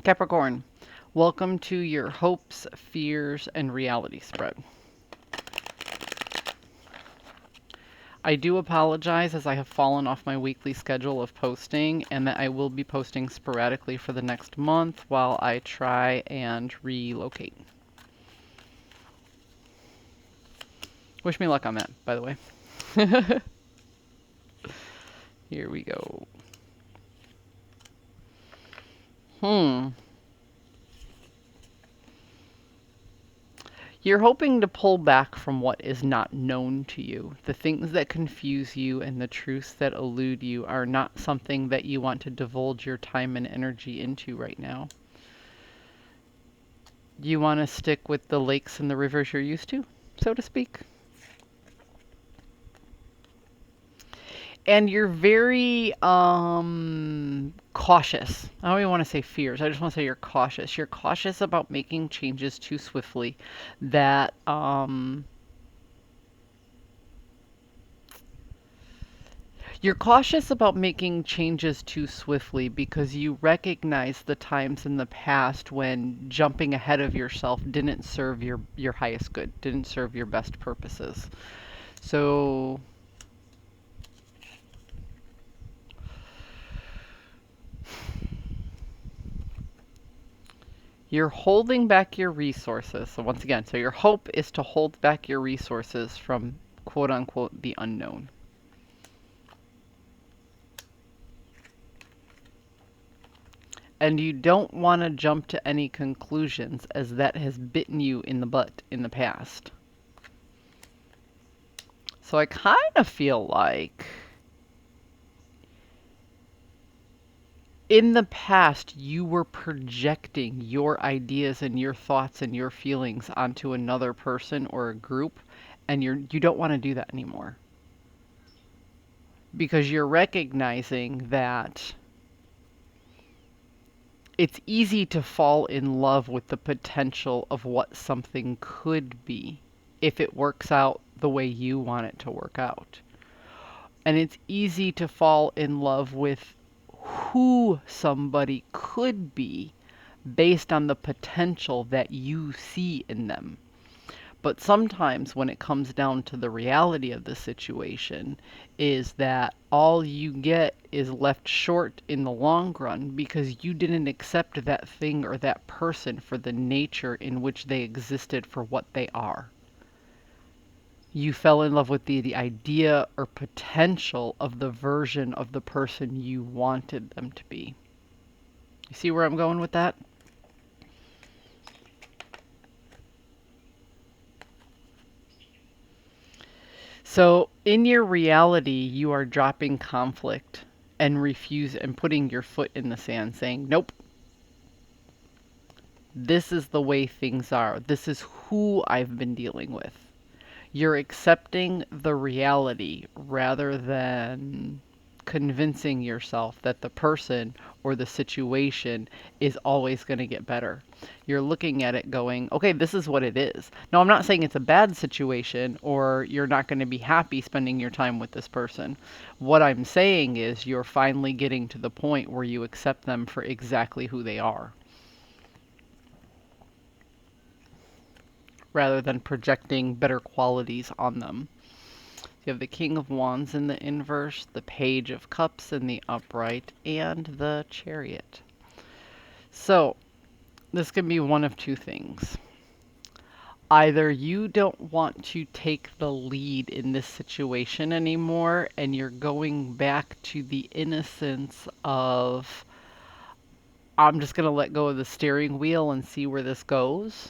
Capricorn, welcome to your hopes, fears, and reality spread. I do apologize as I have fallen off my weekly schedule of posting and that I will be posting sporadically for the next month while I try and relocate. Wish me luck on that, by the way. Here we go. Hmm. You're hoping to pull back from what is not known to you. The things that confuse you and the truths that elude you are not something that you want to divulge your time and energy into right now. You want to stick with the lakes and the rivers you're used to, so to speak. And you're very cautious. I don't even want to say fears. I just want to say you're cautious. You're cautious about making changes too swiftly that you're cautious about making changes too swiftly because you recognize the times in the past when jumping ahead of yourself didn't serve your highest good, didn't serve your best purposes. So you're holding back your resources. So once again, so your hope is to hold back your resources from quote unquote the unknown. And you don't want to jump to any conclusions as that has bitten you in the butt in the past. So I kind of feel like in the past you were projecting your ideas and your thoughts and your feelings onto another person or a group, and you don't want to do that anymore. Because you're recognizing that it's easy to fall in love with the potential of what something could be if it works out the way you want it to work out. And it's easy to fall in love with who somebody could be based on the potential that you see in them. But sometimes when it comes down to the reality of the situation is that all you get is left short in the long run because you didn't accept that thing or that person for the nature in which they existed for what they are. You fell in love with the idea or potential of the version of the person you wanted them to be. You see where I'm going with that? So, in your reality, you are dropping conflict and refuse and putting your foot in the sand saying, "Nope, this is the way things are. This is who I've been dealing with." You're accepting the reality rather than convincing yourself that the person or the situation is always going to get better. You're looking at it going, okay, this is what it is. Now, I'm not saying it's a bad situation or you're not going to be happy spending your time with this person. What I'm saying is you're finally getting to the point where you accept them for exactly who they are, rather than projecting better qualities on them. You have the King of Wands in the inverse, the Page of Cups in the upright, and the Chariot. So, this can be one of two things. Either you don't want to take the lead in this situation anymore, and you're going back to the innocence of, I'm just going to let go of the steering wheel and see where this goes.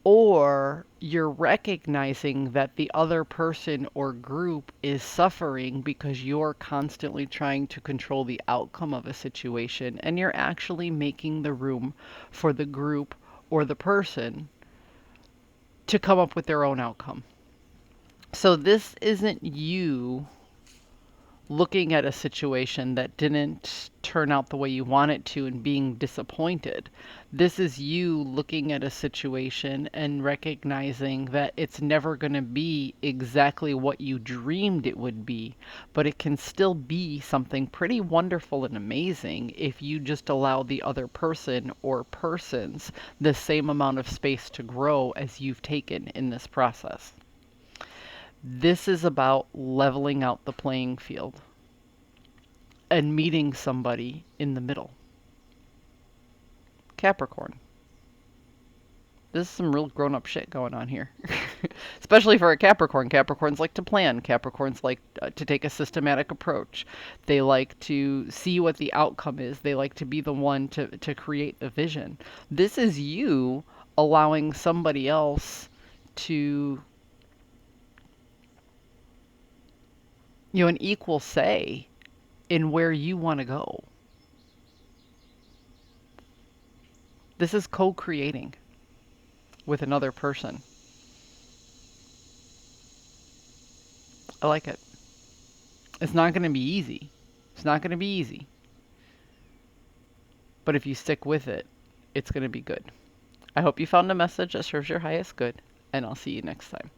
Or you're recognizing that the other person or group is suffering because you're constantly trying to control the outcome of a situation and you're actually making the room for the group or the person to come up with their own outcome. So this isn't you looking at a situation that didn't turn out the way you want it to and being disappointed. This is you looking at a situation and recognizing that it's never going to be exactly what you dreamed it would be, but it can still be something pretty wonderful and amazing if you just allow the other person or persons the same amount of space to grow as you've taken in this process. This is about leveling out the playing field and meeting somebody in the middle. Capricorn. This is some real grown up shit going on here. Especially for a Capricorn. Capricorns like to plan. Capricorns like to take a systematic approach. They like to see what the outcome is. They like to be the one to create the vision. This is you allowing somebody else to, an equal say in where you want to go. This is co-creating with another person. I like it. It's not going to be easy. It's not going to be easy. But if you stick with it, it's going to be good. I hope you found a message that serves your highest good, and I'll see you next time.